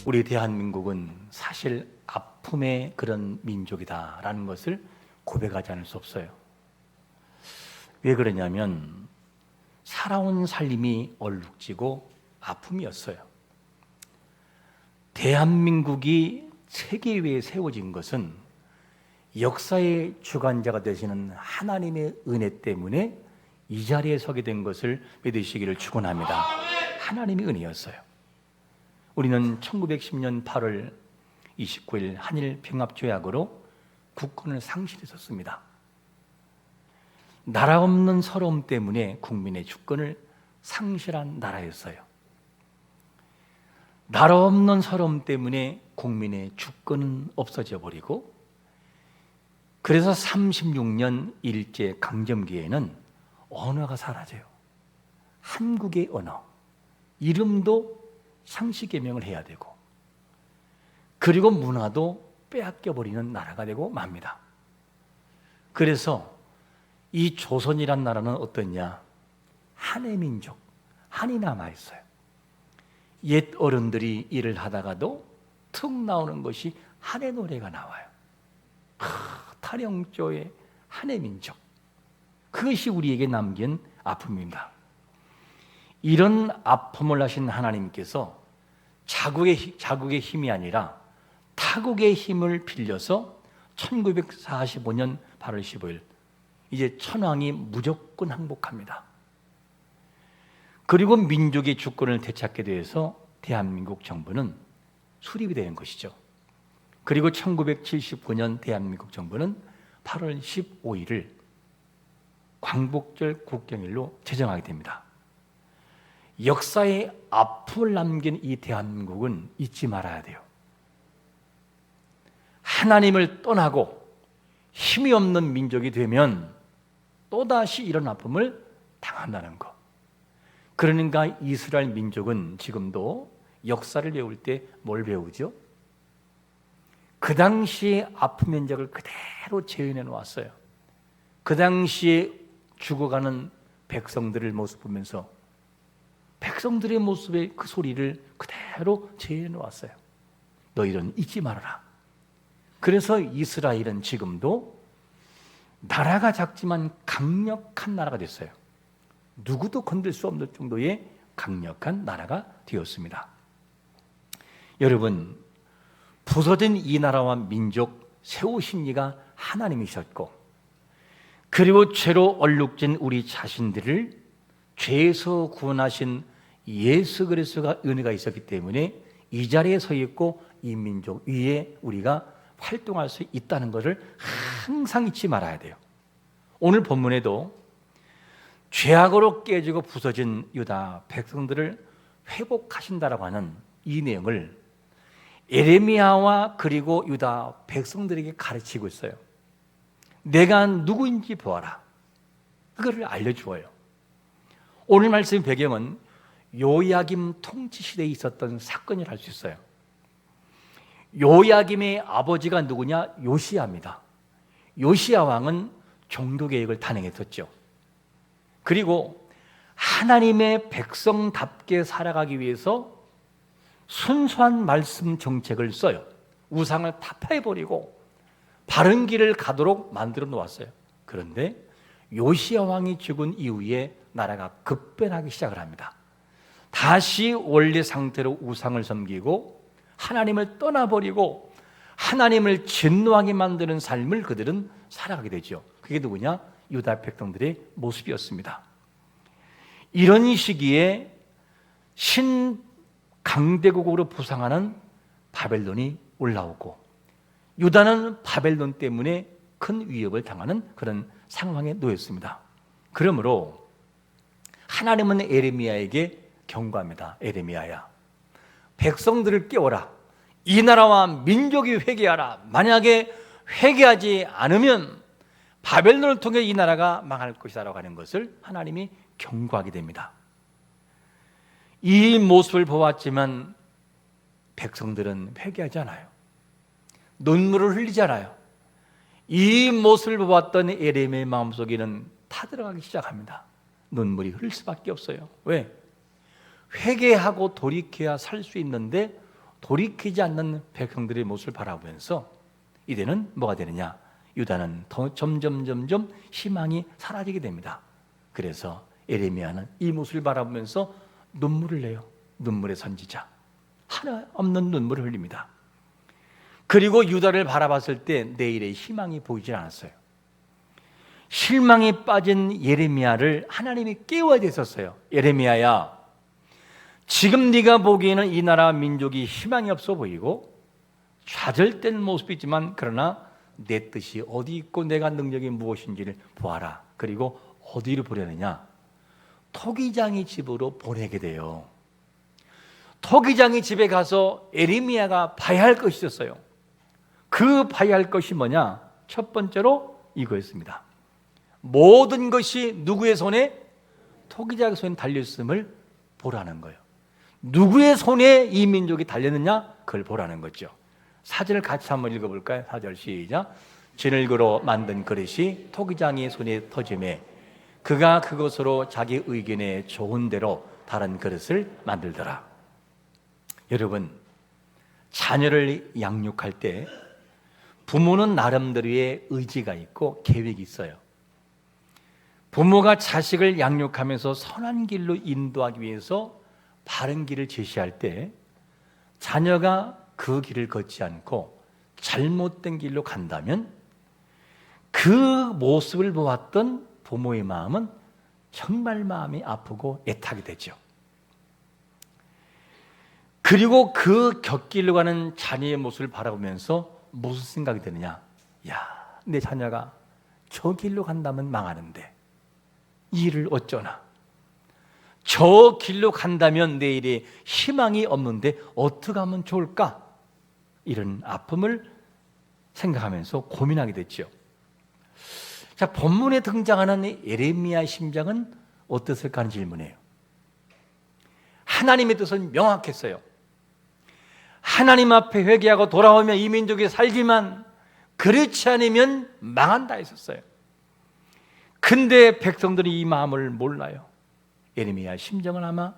우리 대한민국은 사실 아픔의 그런 민족이다라는 것을 고백하지 않을 수 없어요. 왜 그러냐면 살아온 살림이 얼룩지고 아픔이었어요. 대한민국이 세계 위에 세워진 것은 역사의 주관자가 되시는 하나님의 은혜 때문에 이 자리에 서게 된 것을 믿으시기를 축원합니다. 하나님의 은혜였어요. 우리는 1910년 8월 29일 한일 병합조약으로 국권을 상실했었습니다. 나라 없는 서러움 때문에 국민의 주권을 상실한 나라였어요. 나라 없는 서러움 때문에 국민의 주권은 없어져 버리고, 그래서 36년 일제 강점기에는 언어가 사라져요. 한국의 언어, 이름도 상시개명을 해야 되고, 그리고 문화도 빼앗겨버리는 나라가 되고 맙니다. 그래서 이 조선이란 나라는 어떠냐? 한의 민족, 한이 남아있어요. 옛 어른들이 일을 하다가도 툭 나오는 것이 한의 노래가 나와요. 탈영조의 한의 민족, 그것이 우리에게 남긴 아픔입니다. 이런 아픔을 하신 하나님께서 자국의 힘이 아니라 타국의 힘을 빌려서 1945년 8월 15일 이제 천황이 무조건 항복합니다. 그리고 민족의 주권을 되찾게 돼서 대한민국 정부는 수립이 되는 것이죠. 그리고 1979년 대한민국 정부는 8월 15일을 광복절 국경일로 제정하게 됩니다. 역사의 아픔을 남긴 이 대한민국은 잊지 말아야 돼요. 하나님을 떠나고 힘이 없는 민족이 되면 또다시 이런 아픔을 당한다는 것. 그러니까 이스라엘 민족은 지금도 역사를 배울 때 뭘 배우죠? 그 당시의 아픔 현장을 그대로 재현해 놓았어요. 그 당시에 죽어가는 백성들의 모습 보면서 백성들의 모습의 그 소리를 그대로 재현해 놓았어요. 너희는 잊지 말아라. 그래서 이스라엘은 지금도 나라가 작지만 강력한 나라가 됐어요. 누구도 건들 수 없는 정도의 강력한 나라가 되었습니다. 여러분, 부서진 이 나라와 민족 세우신 이가 하나님이셨고, 그리고 죄로 얼룩진 우리 자신들을 죄에서 구원하신 예수 그리스도가 은혜가 있었기 때문에 이 자리에 서 있고 이 민족 위에 우리가 활동할 수 있다는 것을 항상 잊지 말아야 돼요. 오늘 본문에도 죄악으로 깨지고 부서진 유다 백성들을 회복하신다라고 하는 이 내용을 예레미야와 그리고 유다 백성들에게 가르치고 있어요. 내가 누구인지 보아라. 그거를 알려주어요. 오늘 말씀의 배경은 요야김 통치 시대에 있었던 사건이라 할 수 있어요. 요야김의 아버지가 누구냐? 요시야입니다. 요시야 왕은 종교개혁을 단행했었죠. 그리고 하나님의 백성답게 살아가기 위해서 순수한 말씀 정책을 써요. 우상을 타파해버리고 바른 길을 가도록 만들어 놓았어요. 그런데 요시야 왕이 죽은 이후에 나라가 급변하기 시작을 합니다. 다시 원래 상태로 우상을 섬기고 하나님을 떠나버리고 하나님을 진노하게 만드는 삶을 그들은 살아가게 되죠. 그게 누구냐? 유다 백성들의 모습이었습니다. 이런 시기에 신강대국으로 부상하는 바벨론이 올라오고 유다는 바벨론 때문에 큰 위협을 당하는 그런 상황에 놓였습니다. 그러므로 하나님은 에레미야에게 경고합니다. 에레미야야, 백성들을 깨워라. 이 나라와 민족이 회개하라. 만약에 회개하지 않으면 바벨론을 통해 이 나라가 망할 것이라고 하는 것을 하나님이 경고하게 됩니다. 이 모습을 보았지만 백성들은 회개하지 않아요. 눈물을 흘리지 않아요. 이 모습을 보았던 에레미야의 마음속에는 타들어가기 시작합니다. 눈물이 흐를 수밖에 없어요. 왜? 회개하고 돌이켜야 살 수 있는데 돌이키지 않는 백성들의 모습을 바라보면서 이제는 뭐가 되느냐? 유다는 더 점점 희망이 사라지게 됩니다. 그래서 예레미야는 이 모습을 바라보면서 눈물을 내요. 눈물의 선지자. 하나 없는 눈물을 흘립니다. 그리고 유다를 바라봤을 때 내일의 희망이 보이질 않았어요. 실망에 빠진 예레미야를 하나님이 깨워야 됐었어요. 예레미야야, 지금 네가 보기에는 이 나라 민족이 희망이 없어 보이고 좌절된 모습이지만 그러나 내 뜻이 어디 있고 내가 능력이 무엇인지를 보아라. 그리고 어디로 보내느냐? 토기장의 집으로 보내게 돼요. 토기장의 집에 가서 예레미야가 봐야 할 것이 있었어요. 그 봐야 할 것이 뭐냐? 첫 번째로 이거였습니다. 모든 것이 누구의 손에? 토기장의 손에 달렸음을 보라는 거예요. 누구의 손에 이 민족이 달렸느냐? 그걸 보라는 거죠. 사절을 같이 한번 읽어볼까요? 4절 시작. 진흙으로 만든 그릇이 토기장의 손에 터짐에 그가 그것으로 자기 의견에 좋은 대로 다른 그릇을 만들더라. 여러분, 자녀를 양육할 때 부모는 나름대로의 의지가 있고 계획이 있어요. 부모가 자식을 양육하면서 선한 길로 인도하기 위해서 바른 길을 제시할 때 자녀가 그 길을 걷지 않고 잘못된 길로 간다면 그 모습을 보았던 부모의 마음은 정말 마음이 아프고 애타게 되죠. 그리고 그 곁길로 가는 자녀의 모습을 바라보면서 무슨 생각이 드느냐? 야, 내 자녀가 저 길로 간다면 망하는데 이 일을 어쩌나? 저 길로 간다면 내일에 희망이 없는데 어떻게 하면 좋을까? 이런 아픔을 생각하면서 고민하게 됐죠. 자, 본문에 등장하는 예레미야의 심정은 어땠을까 하는 질문이에요. 하나님의 뜻은 명확했어요. 하나님 앞에 회개하고 돌아오면 이 민족이 살지만 그렇지 않으면 망한다 했었어요. 근데 백성들이 이 마음을 몰라요. 예레미야의 심정은 아마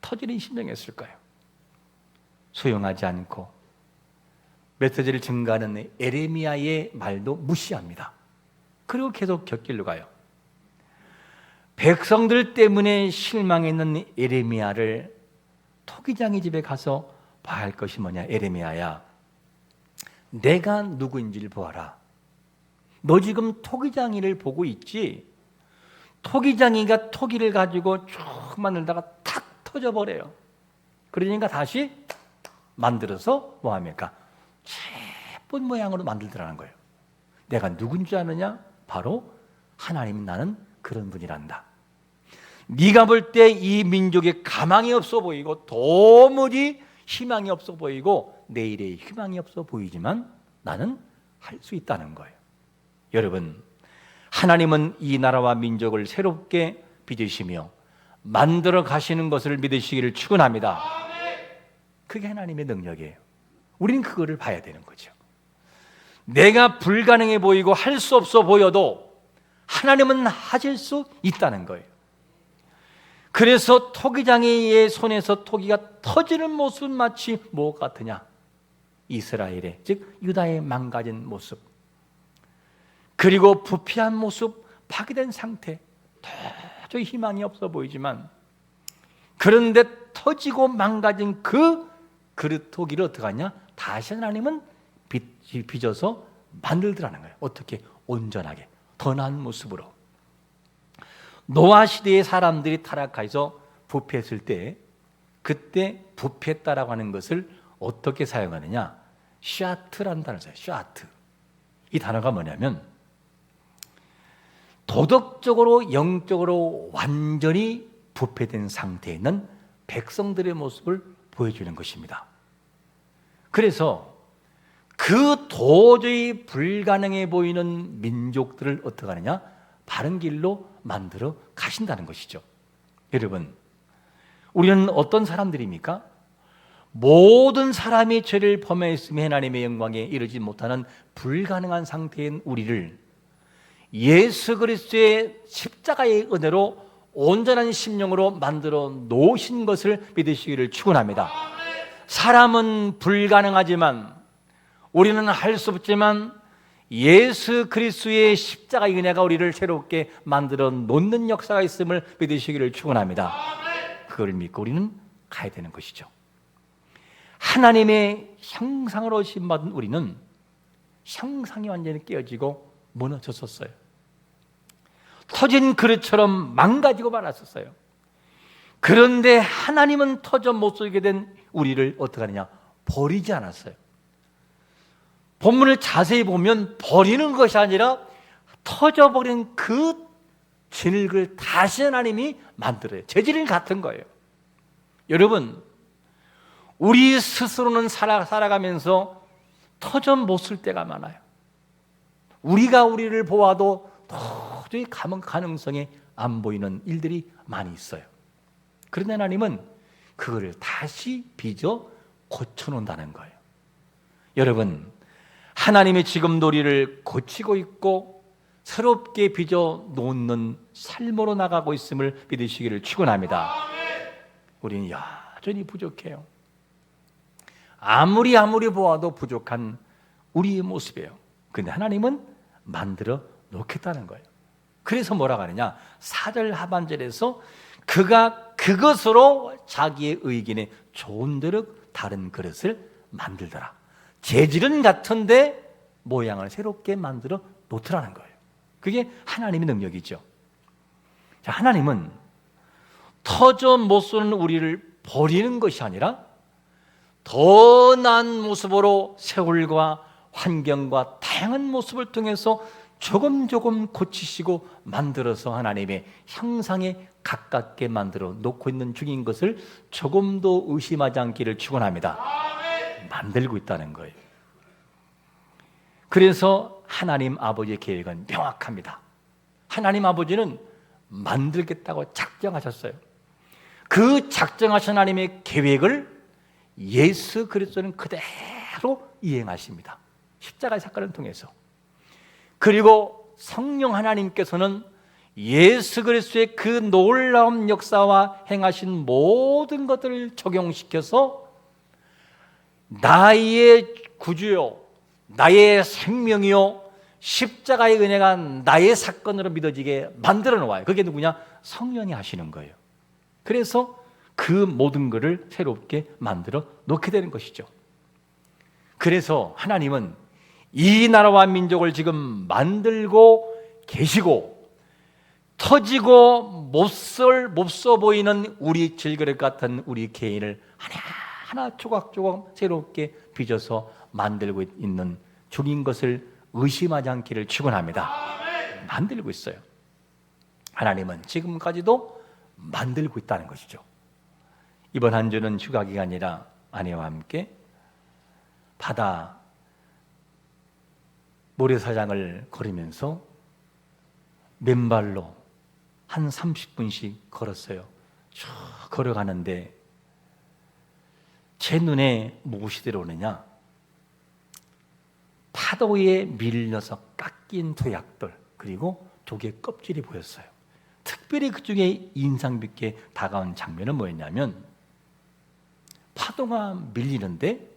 터지는 심정이었을까요? 수용하지 않고 메시지를 증가하는 예레미야의 말도 무시합니다. 그리고 계속 곁길로 가요. 백성들 때문에 실망했는 예레미야를 토기장의 집에 가서 봐야 할 것이 뭐냐? 예레미야야, 내가 누구인지를 보아라. 너 지금 토기장이를 보고 있지? 토기장이가 토기를 가지고 쭉 만들다가 탁 터져버려요. 그러니까 다시 만들어서 뭐합니까? 예쁜 모양으로 만들더라는 거예요. 내가 누군지 아느냐? 바로 하나님이 나는 그런 분이란다. 네가 볼 때 이 민족에 가망이 없어 보이고 도무지 희망이 없어 보이고 내일의 희망이 없어 보이지만 나는 할 수 있다는 거예요. 여러분, 하나님은 이 나라와 민족을 새롭게 빚으시며 만들어 가시는 것을 믿으시기를 축원합니다. 그게 하나님의 능력이에요. 우리는 그거를 봐야 되는 거죠. 내가 불가능해 보이고 할 수 없어 보여도 하나님은 하실 수 있다는 거예요. 그래서 토기장이의 손에서 토기가 터지는 모습은 마치 뭐 같으냐? 이스라엘의, 즉 유다의 망가진 모습, 그리고 부패한 모습, 파괴된 상태, 도저히 희망이 없어 보이지만 그런데 터지고 망가진 그 그릇 토기를 어떻게 하냐? 다시 하나님은 빚어서 만들더라는 거예요. 어떻게? 온전하게, 더 나은 모습으로. 노아 시대의 사람들이 타락해서 부패했을 때 그때 부패했다라고 하는 것을 어떻게 사용하느냐? 샤트라는 단어를 써요. 샤트. 이 단어가 뭐냐면 도덕적으로 영적으로 완전히 부패된 상태에 있는 백성들의 모습을 보여주는 것입니다. 그래서 그 도저히 불가능해 보이는 민족들을 어떻게 하느냐? 바른 길로 만들어 가신다는 것이죠. 여러분, 우리는 어떤 사람들입니까? 모든 사람이 죄를 범했으며 하나님의 영광에 이르지 못하는 불가능한 상태인 우리를 예수 그리스도의 십자가의 은혜로 온전한 심령으로 만들어 놓으신 것을 믿으시기를 축원합니다. 사람은 불가능하지만, 우리는 할 수 없지만 예수 그리스도의 십자가의 은혜가 우리를 새롭게 만들어 놓는 역사가 있음을 믿으시기를 축원합니다. 그걸 믿고 우리는 가야 되는 것이죠. 하나님의 형상으로 심받은 우리는 형상이 완전히 깨어지고 무너졌었어요. 터진 그릇처럼 망가지고 말았었어요. 그런데 하나님은 터져 못 쓰게 된 우리를 어떻게 하느냐? 버리지 않았어요. 본문을 자세히 보면 버리는 것이 아니라 터져버린 그 진흙을 다시 하나님이 만들어요. 재질은 같은 거예요. 여러분, 우리 스스로는 살아가면서 터져 못 쓸 때가 많아요. 우리가 우리를 보아도 도저히 가능성이 안 보이는 일들이 많이 있어요. 그런데 하나님은 그거를 다시 빚어 고쳐놓는다는 거예요. 여러분, 하나님이 지금도 우리를 고치고 있고 새롭게 빚어 놓는 삶으로 나가고 있음을 믿으시기를 축원합니다. 우리는 여전히 부족해요. 아무리 보아도 부족한 우리의 모습이에요. 그런데 하나님은 만들어 놓겠다는 거예요. 그래서 뭐라고 하느냐? 4절 하반절에서 그가 그것으로 자기의 의견에 좋은 대로 다른 그릇을 만들더라. 재질은 같은데 모양을 새롭게 만들어 놓더라는 거예요. 그게 하나님의 능력이죠. 자, 하나님은 터져 못 쓰는 우리를 버리는 것이 아니라 더 나은 모습으로 세월과 환경과 다양한 모습을 통해서 조금 고치시고 만들어서 하나님의 형상에 가깝게 만들어 놓고 있는 중인 것을 조금도 의심하지 않기를 축원합니다. 만들고 있다는 거예요. 그래서 하나님 아버지의 계획은 명확합니다. 하나님 아버지는 만들겠다고 작정하셨어요. 그 작정하신 하나님의 계획을 예수 그리스도는 그대로 이행하십니다. 십자가의 사건을 통해서. 그리고 성령 하나님께서는 예수 그리스도의 그 놀라운 역사와 행하신 모든 것들을 적용시켜서 나의 구주요, 나의 생명이요, 십자가의 은혜가 나의 사건으로 믿어지게 만들어 놓아요. 그게 누구냐? 성령이 하시는 거예요. 그래서 그 모든 것을 새롭게 만들어 놓게 되는 것이죠. 그래서 하나님은 이 나라와 민족을 지금 만들고 계시고, 터지고 몹써 보이는 우리 질그릇 같은 우리 개인을 하나 조각조각 새롭게 빚어서 만들고 있는 중인 것을 의심하지 않기를 축원합니다. 만들고 있어요. 하나님은 지금까지도 만들고 있다는 것이죠. 이번 한 주는 휴가 기간이라 아내와 함께 바다 모래사장을 걸으면서 맨발로 한 30분씩 걸었어요. 쭉 걸어가는데 제 눈에 무엇이 들어오느냐? 파도에 밀려서 깎인 도약돌, 그리고 조개 껍질이 보였어요. 특별히 그 중에 인상 깊게 다가온 장면은 뭐였냐면, 파도가 밀리는데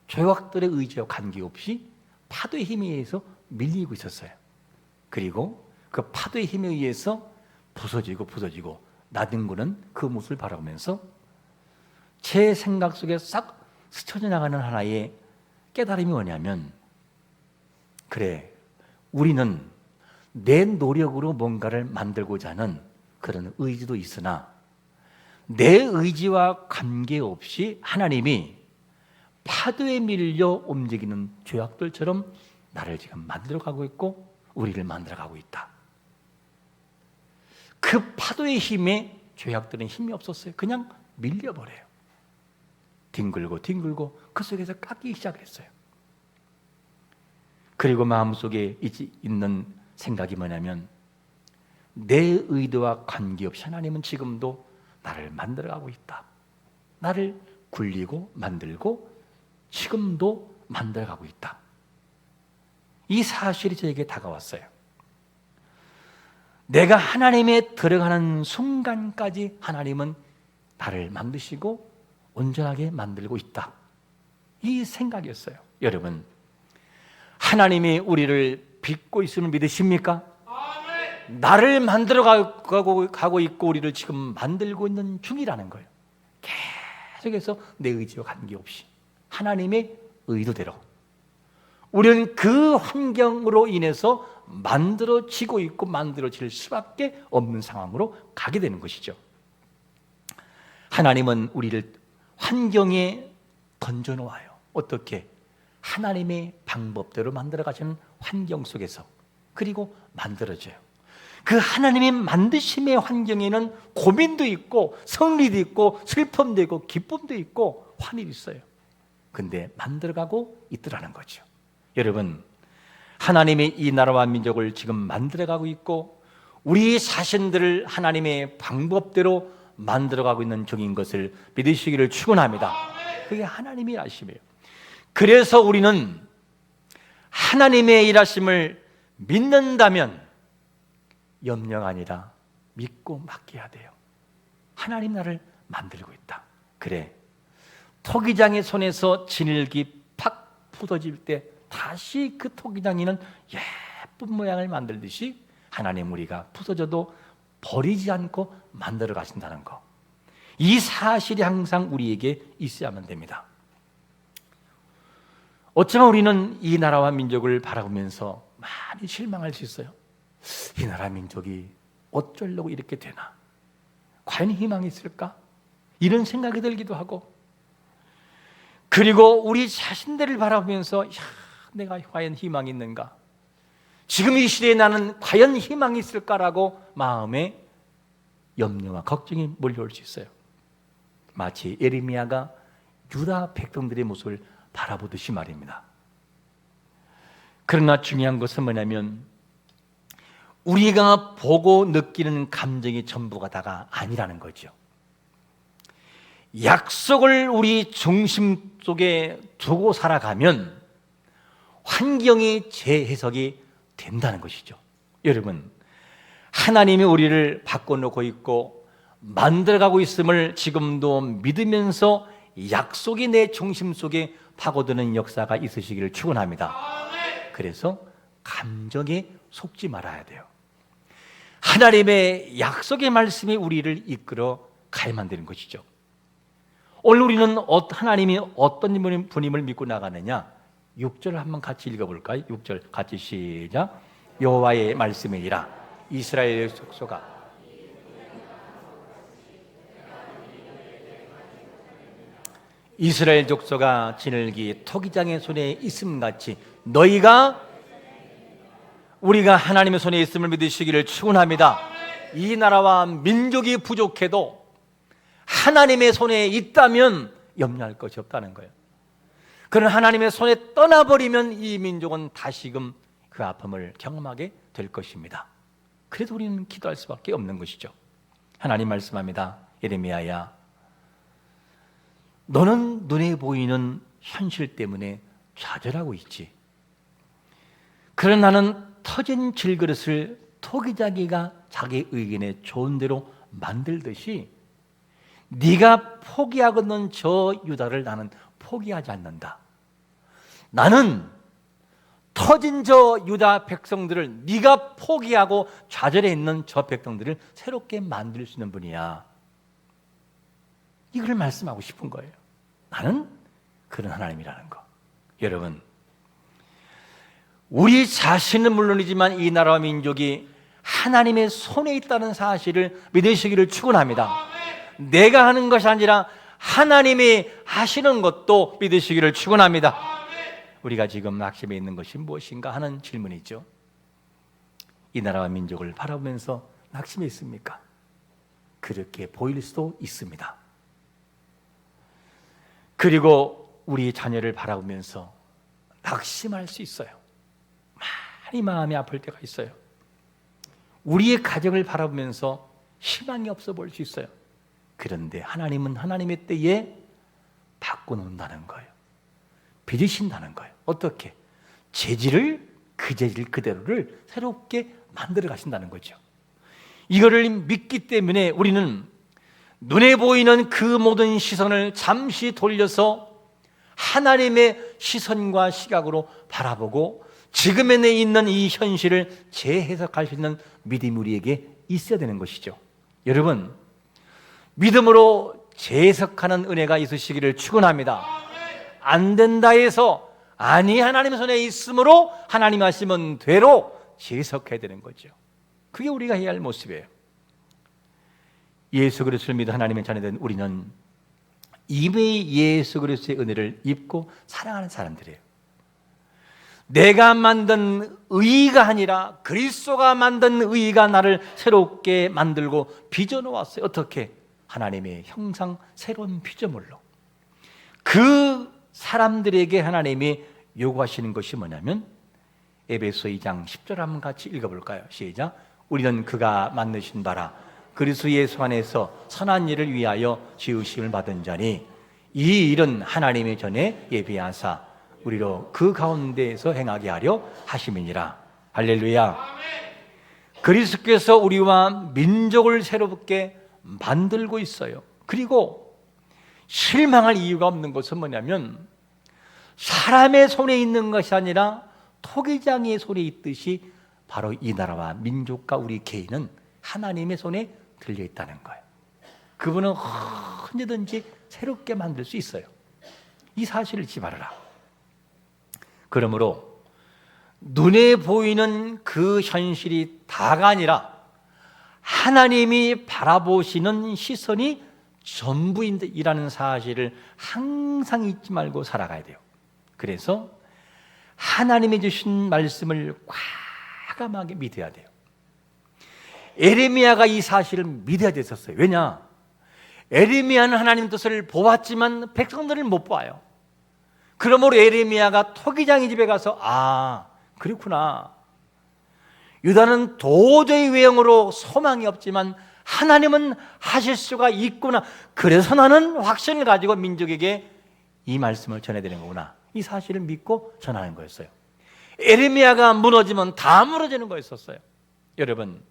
조약돌의 의지와 관계없이 파도의 힘에 의해서 밀리고 있었어요. 그리고 그 파도의 힘에 의해서 부서지고 나뒹구는 그 모습을 바라보면서 제 생각 속에 싹 스쳐져 나가는 하나의 깨달음이 뭐냐면, 그래, 우리는 내 노력으로 뭔가를 만들고자 하는 그런 의지도 있으나 내 의지와 관계없이 하나님이 파도에 밀려 움직이는 조약돌처럼 나를 지금 만들어가고 있고 우리를 만들어가고 있다. 그 파도의 힘에 조약돌은 힘이 없었어요. 그냥 밀려버려요. 뒹굴고 그 속에서 깎이기 시작했어요. 그리고 마음속에 있는 생각이 뭐냐면, 내 의도와 관계없이 하나님은 지금도 나를 만들어가고 있다. 나를 굴리고 만들고 지금도 만들어가고 있다. 이 사실이 저에게 다가왔어요. 내가 하나님에 들어가는 순간까지 하나님은 나를 만드시고 온전하게 만들고 있다. 이 생각이었어요. 여러분, 하나님이 우리를 빚고 있음을 믿으십니까? 나를 만들어 가고 있고 우리를 지금 만들고 있는 중이라는 거예요. 계속해서 내 의지와 관계없이 하나님의 의도대로 우리는 그 환경으로 인해서 만들어지고 있고 만들어질 수밖에 없는 상황으로 가게 되는 것이죠. 하나님은 우리를 환경에 던져놓아요. 어떻게? 하나님의 방법대로 만들어 가시는 환경 속에서. 그리고 만들어져요. 그 하나님의 만드심의 환경에는 고민도 있고 성리도 있고 슬픔도 있고 기쁨도 있고 환희도 있어요. 근데 만들어가고 있더라는 거죠. 여러분, 하나님의 이 나라와 민족을 지금 만들어가고 있고 우리 자신들을 하나님의 방법대로 만들어가고 있는 중인 것을 믿으시기를 축원합니다. 그게 하나님의 일하심이에요. 그래서 우리는 하나님의 일하심을 믿는다면 염려가 아니라 믿고 맡겨야 돼요. 하나님 나를 만들고 있다. 그래, 토기장의 손에서 진흙이 팍 부서질 때 다시 그 토기장이는 예쁜 모양을 만들듯이 하나님 우리가 부서져도 버리지 않고 만들어 가신다는 거, 이 사실이 항상 우리에게 있어야만 됩니다. 어쩌면 우리는 이 나라와 민족을 바라보면서 많이 실망할 수 있어요. 이 나라 민족이 어쩌려고 이렇게 되나? 과연 희망이 있을까? 이런 생각이 들기도 하고, 그리고 우리 자신들을 바라보면서 내가 과연 희망이 있는가? 지금 이 시대에 나는 과연 희망이 있을까라고 마음에 염려와 걱정이 몰려올 수 있어요. 마치 예레미야가 유다 백성들의 모습을 바라보듯이 말입니다. 그러나 중요한 것은 뭐냐면 우리가 보고 느끼는 감정이 전부가 다가 아니라는 거죠. 약속을 우리 중심 속에 두고 살아가면 환경이 재해석이 된다는 것이죠. 여러분, 하나님이 우리를 바꿔놓고 있고 만들어가고 있음을 지금도 믿으면서 약속이 내 중심 속에 파고드는 역사가 있으시기를 축원합니다. 그래서 감정에 속지 말아야 돼요. 하나님의 약속의 말씀이 우리를 이끌어 가야만 되는 것이죠. 오늘 우리는 하나님이 어떤 분임을 믿고 나가느냐? 6절을 한번 같이 읽어볼까요? 6절 같이 시작. 여호와의 말씀이니라 이스라엘의 족속아, 이스라엘 족속아 진흙이 토기장의 손에 있음같이 너희가 우리가 하나님의 손에 있음을 믿으시기를 축원합니다. 이 나라와 민족이 부족해도 하나님의 손에 있다면 염려할 것이 없다는 거예요. 그런 하나님의 손에 떠나버리면 이 민족은 다시금 그 아픔을 경험하게 될 것입니다. 그래도 우리는 기도할 수밖에 없는 것이죠. 하나님 말씀합니다. 예레미야야, 너는 눈에 보이는 현실 때문에 좌절하고 있지. 그러나 나는 터진 질그릇을 토기자기가 자기 의견에 좋은 대로 만들듯이 네가 포기하고는 저 유다를 나는 포기하지 않는다. 나는 터진 저 유다 백성들을 네가 포기하고 좌절해 있는 저 백성들을 새롭게 만들 수 있는 분이야. 이걸 말씀하고 싶은 거예요. 나는 그런 하나님이라는 거. 여러분, 우리 자신은 물론이지만 이 나라와 민족이 하나님의 손에 있다는 사실을 믿으시기를 축원합니다. 내가 하는 것이 아니라 하나님이 하시는 것도 믿으시기를 축원합니다. 우리가 지금 낙심해 있는 것이 무엇인가 하는 질문이죠. 이 나라와 민족을 바라보면서 낙심해 있습니까? 그렇게 보일 수도 있습니다. 그리고 우리 자녀를 바라보면서 낙심할 수 있어요. 많이 마음이 아플 때가 있어요. 우리의 가정을 바라보면서 희망이 없어 보일 수 있어요. 그런데 하나님은 하나님의 때에 바꿔놓는다는 거예요. 빚으신다는 거예요. 어떻게? 재질을 그 재질 그대로를 새롭게 만들어 가신다는 거죠. 이거를 믿기 때문에 우리는 눈에 보이는 그 모든 시선을 잠시 돌려서 하나님의 시선과 시각으로 바라보고 지금에 내 있는 이 현실을 재해석할 수 있는 믿음이 우리에게 있어야 되는 것이죠. 여러분, 믿음으로 재해석하는 은혜가 있으시기를 축원합니다. 안 된다 해서 아니 하나님 손에 있으므로 하나님 하시면 되로 재해석해야 되는 거죠. 그게 우리가 해야 할 모습이에요. 예수 그리스도를 믿어 하나님의 자녀된 우리는 이미 예수 그리스도의 은혜를 입고 사랑하는 사람들이에요. 내가 만든 의의가 아니라 그리스도가 만든 의의가 나를 새롭게 만들고 빚어놓았어요. 어떻게? 하나님의 형상 새로운 피조물로. 그 사람들에게 하나님이 요구하시는 것이 뭐냐면 에베소 2장 10절 한번 같이 읽어볼까요? 시작. 우리는 그가 만드신 바라 그리스도 예수 안에서 선한 일을 위하여 지으심을 받은 자니 이 일은 하나님의 전에 예비하사 우리로 그 가운데에서 행하게 하려 하심이니라. 할렐루야. 그리스도께서 우리와 민족을 새롭게 만들고 있어요. 그리고 실망할 이유가 없는 것은 뭐냐면 사람의 손에 있는 것이 아니라 토기장의 손에 있듯이 바로 이 나라와 민족과 우리 개인은 하나님의 손에 들려 있다는 거예요. 그분은 언제든지 새롭게 만들 수 있어요. 이 사실을 잊지 말아라. 그러므로 눈에 보이는 그 현실이 다가 아니라 하나님이 바라보시는 시선이 전부이라는 사실을 항상 잊지 말고 살아가야 돼요. 그래서 하나님이 주신 말씀을 과감하게 믿어야 돼요. 에레미야가 이 사실을 믿어야 됐었어요. 왜냐? 에레미야는 하나님 뜻을 보았지만 백성들을 못 봐요. 그러므로 에레미야가 토기장의 집에 가서 그렇구나. 유다는 도저히 외형으로 소망이 없지만 하나님은 하실 수가 있구나. 그래서 나는 확신을 가지고 민족에게 이 말씀을 전해야 되는 거구나. 이 사실을 믿고 전하는 거였어요. 에레미야가 무너지면 다 무너지는 거였었어요. 여러분,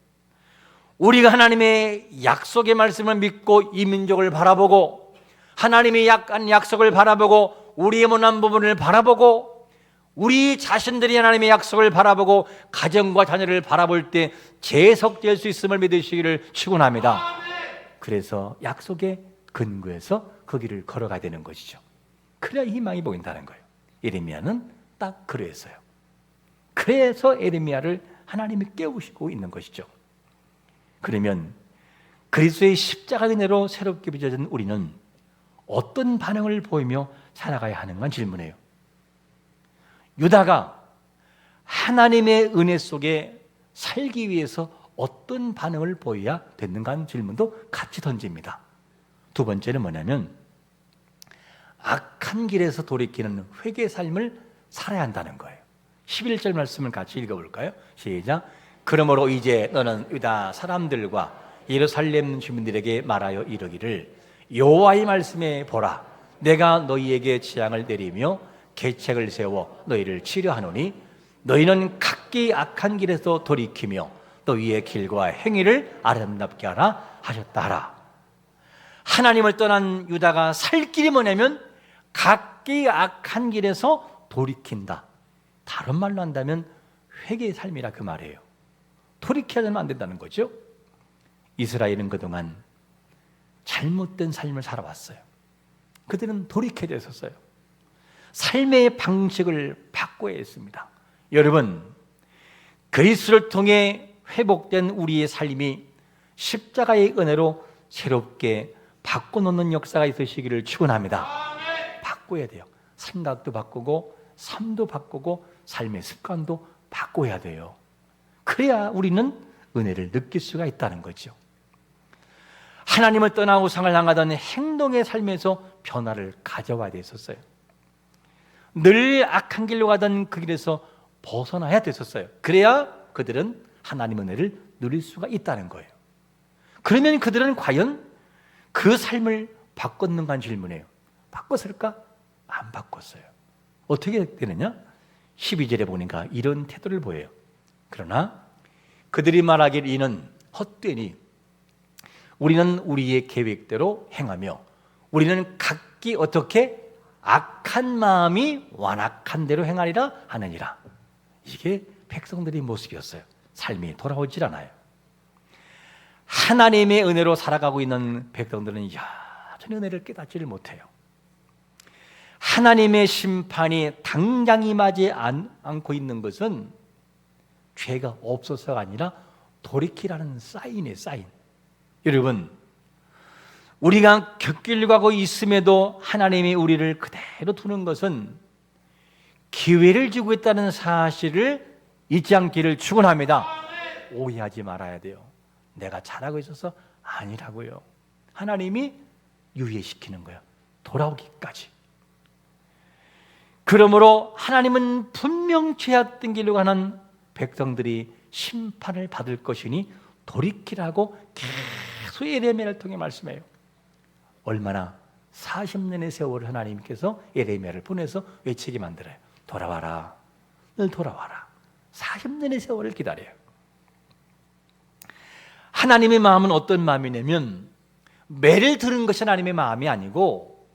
우리가 하나님의 약속의 말씀을 믿고 이 민족을 바라보고 하나님의 약속을 바라보고 우리의 못난 부분을 바라보고 우리 자신들이 하나님의 약속을 바라보고 가정과 자녀를 바라볼 때 재해석될 수 있음을 믿으시기를 축원합니다. 그래서 약속의 근거에서 그 길을 걸어가야 되는 것이죠. 그래야 희망이 보인다는 거예요. 에레미야는 딱 그랬어요. 그래서 에레미야를 하나님이 깨우시고 있는 것이죠. 그러면 그리스도의 십자가의 은혜로 새롭게 빚어진 우리는 어떤 반응을 보이며 살아가야 하는가 질문해요. 유다가 하나님의 은혜 속에 살기 위해서 어떤 반응을 보여야 됐는가 하는 질문도 같이 던집니다. 두 번째는 뭐냐면 악한 길에서 돌이키는 회개의 삶을 살아야 한다는 거예요. 11절 말씀을 같이 읽어볼까요? 시작. 그러므로 이제 너는 유다 사람들과 예루살렘 주민들에게 말하여 이르기를 여호와의 말씀에 보라. 내가 너희에게 재앙을 내리며 계책을 세워 너희를 치료하노니 너희는 각기 악한 길에서 돌이키며 너희의 길과 행위를 아름답게 하라 하셨다 하라. 하나님을 떠난 유다가 살 길이 뭐냐면 각기 악한 길에서 돌이킨다. 다른 말로 한다면 회개의 삶이라 그 말이에요. 돌이켜야 되면 안 된다는 거죠. 이스라엘은 그동안 잘못된 삶을 살아왔어요. 그들은 돌이켜야 됐었어요. 삶의 방식을 바꿔야 했습니다. 여러분, 그리스도를 통해 회복된 우리의 삶이 십자가의 은혜로 새롭게 바꿔놓는 역사가 있으시기를 축원합니다. 바꿔야 돼요. 생각도 바꾸고 삶도 바꾸고 삶의 습관도 바꿔야 돼요. 그래야 우리는 은혜를 느낄 수가 있다는 거죠. 하나님을 떠나 우상을 향하던 행동의 삶에서 변화를 가져와야 됐었어요. 늘 악한 길로 가던 그 길에서 벗어나야 됐었어요. 그래야 그들은 하나님 은혜를 누릴 수가 있다는 거예요. 그러면 그들은 과연 그 삶을 바꿨는가 질문해요. 바꿨을까? 안 바꿨어요. 어떻게 되느냐? 12절에 보니까 이런 태도를 보여요. 그러나 그들이 말하길 이는 헛되니 우리는 우리의 계획대로 행하며 우리는 각기 어떻게 악한 마음이 완악한 대로 행하리라 하느니라. 이게 백성들의 모습이었어요. 삶이 돌아오질 않아요. 하나님의 은혜로 살아가고 있는 백성들은 여전히 은혜를 깨닫지를 못해요. 하나님의 심판이 당장 임하지 않고 있는 것은 죄가 없어서가 아니라 돌이키라는 사인이에요. 사인. 여러분, 우리가 곁길 가고 있음에도 하나님이 우리를 그대로 두는 것은 기회를 주고 있다는 사실을 잊지 않기를 축원합니다. 오해하지 말아야 돼요. 내가 잘하고 있어서 아니라고요. 하나님이 유예시키는 거예요. 돌아오기까지. 그러므로 하나님은 분명 죄악된 길로 가는 백성들이 심판을 받을 것이니 돌이키라고 계속 예레미야를 통해 말씀해요. 얼마나 40년의 세월을 하나님께서 예레미야를 보내서 외치게 만들어요. 돌아와라, 늘 돌아와라. 40년의 세월을 기다려요. 하나님의 마음은 어떤 마음이냐면 매를 들은 것이 하나님의 마음이 아니고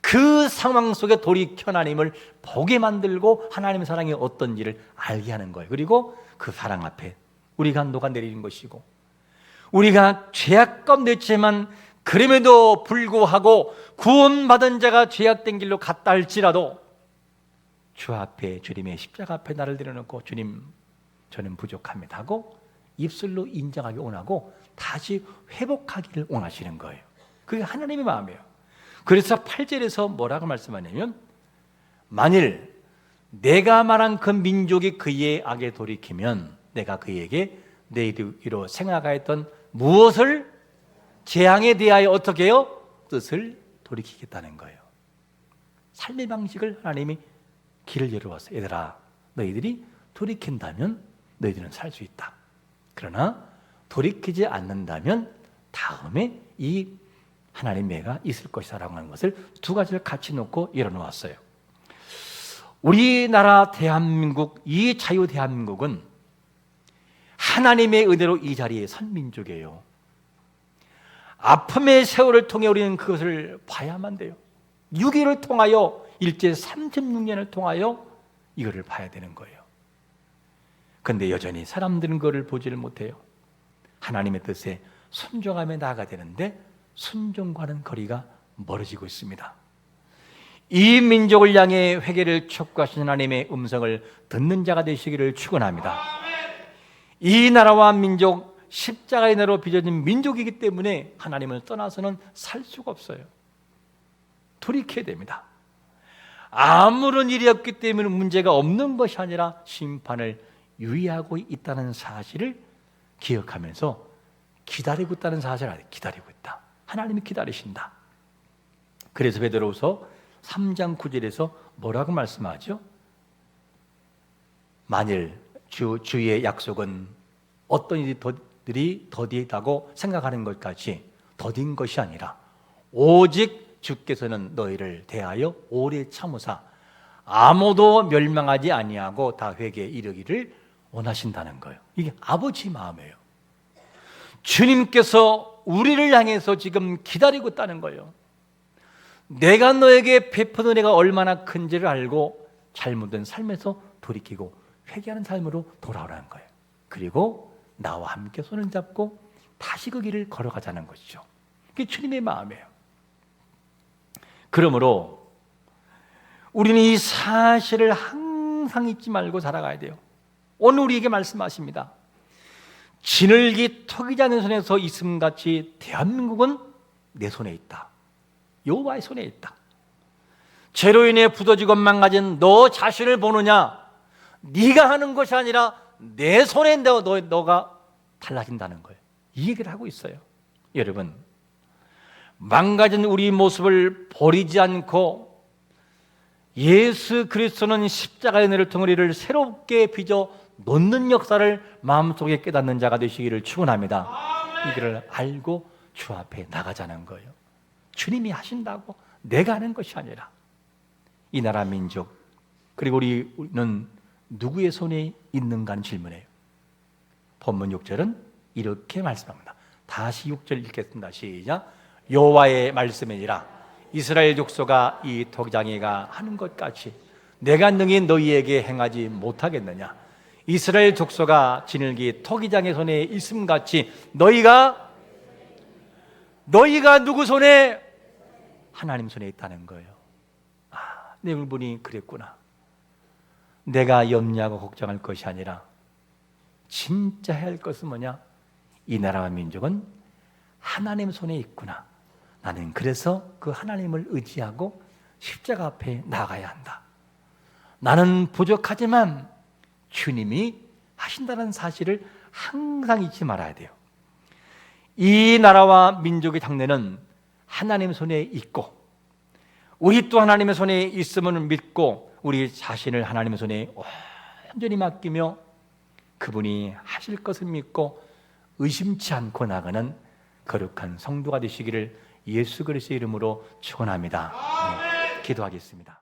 그 상황 속에 돌이켜 하나님을 보게 만들고 하나님의 사랑이 어떤지를 알게 하는 거예요. 그리고 그 사랑 앞에 우리가 녹아내리는 것이고, 우리가 죄악 가운데 있지만 그럼에도 불구하고 구원받은 자가 죄악된 길로 갔다 할지라도 주 앞에, 주님의 십자가 앞에 나를 내려놓고 주님, 저는 부족합니다 하고 입술로 인정하기 원하고 다시 회복하기를 원하시는 거예요. 그게 하나님의 마음이에요. 그래서 8절에서 뭐라고 말씀하냐면, 만일 내가 말한 그 민족이 그의 악에 돌이키면 내가 그에게 내 이로 생각하였던 무엇을 재앙에 대하여 어떻게 해요? 뜻을 돌이키겠다는 거예요. 삶의 방식을 하나님이 길을 열어왔어요. 얘들아, 너희들이 돌이킨다면 너희들은 살 수 있다. 그러나 돌이키지 않는다면 다음에 이 하나님의 애가 있을 것이라고 하는 것을 두 가지를 같이 놓고 열어놓았어요. 우리나라 대한민국, 이 자유 대한민국은 하나님의 은혜로 이 자리에 선 민족이에요. 아픔의 세월을 통해 우리는 그것을 봐야만 돼요. 6.25를 통하여, 일제 36년을 통하여 이거를 봐야 되는 거예요. 그런데 여전히 사람들은 그거를 보지를 못해요. 하나님의 뜻에 순종하며 나아가야 되는데 순종과는 거리가 멀어지고 있습니다. 이 민족을 향해 회개를 촉구하신 하나님의 음성을 듣는 자가 되시기를 축원합니다. 이 나라와 민족, 십자가의 나라로 빚어진 민족이기 때문에 하나님을 떠나서는 살 수가 없어요. 돌이켜야 됩니다. 아무런 일이 없기 때문에 문제가 없는 것이 아니라 심판을 유의하고 있다는 사실을 기억하면서 기다리고 있다는 사실을 알아요. 기다리고 있다. 하나님이 기다리신다. 그래서 베드로후서 3장 9절에서 뭐라고 말씀하죠? 만일 주의 약속은 어떤 일이 더디다고 생각하는 것까지 더딘 것이 아니라 오직 주께서는 너희를 대하여 오래 참으사 아무도 멸망하지 아니하고 다 회개에 이르기를 원하신다는 거예요. 이게 아버지 마음이에요. 주님께서 우리를 향해서 지금 기다리고 있다는 거예요. 내가 너에게 베푼 은혜가 얼마나 큰지를 알고 잘못된 삶에서 돌이키고 회개하는 삶으로 돌아오라는 거예요. 그리고 나와 함께 손을 잡고 다시 그 길을 걸어가자는 것이죠. 그게 주님의 마음이에요. 그러므로 우리는 이 사실을 항상 잊지 말고 살아가야 돼요. 오늘 우리에게 말씀하십니다. 지늘기 토기장의 손에서 있음같이 대한민국은 내 손에 있다. 여호와의 손에 있다. 죄로 인해 부서지고 망가진 너 자신을 보느냐? 네가 하는 것이 아니라 내 손에 너가 달라진다는 거예요. 이 얘기를 하고 있어요. 여러분, 망가진 우리 모습을 버리지 않고 예수 그리스도는 십자가의 은혜를 통해 우리를 새롭게 빚어 놓는 역사를 마음속에 깨닫는 자가 되시기를 축원합니다. 이들을 알고 주 앞에 나가자는 거예요. 주님이 하신다고 내가 하는 것이 아니라 이 나라 민족, 그리고 우리는 누구의 손에 있는가 하는 질문이에요. 본문 6절은 이렇게 말씀합니다. 다시 6절 읽겠습니다. 시작. 여호와의 말씀이니라. 이스라엘 족속아 이 토기장이가 하는 것 같이 내가 능히 너희에게 행하지 못하겠느냐. 이스라엘 족속아 진흙이 토기장의 손에 있음 같이 너희가 누구 손에? 하나님 손에 있다는 거예요. 내 울분이 그랬구나. 내가 염려하고 걱정할 것이 아니라 진짜 해야 할 것은 뭐냐? 이 나라와 민족은 하나님 손에 있구나. 나는 그래서 그 하나님을 의지하고 십자가 앞에 나가야 한다. 나는 부족하지만 주님이 하신다는 사실을 항상 잊지 말아야 돼요. 이 나라와 민족의 장래는 하나님 손에 있고 우리 또 하나님의 손에 있음을 믿고 우리 자신을 하나님의 손에 완전히 맡기며 그분이 하실 것을 믿고 의심치 않고 나가는 거룩한 성도가 되시기를 예수 그리스도의 이름으로 축원합니다. 네, 기도하겠습니다.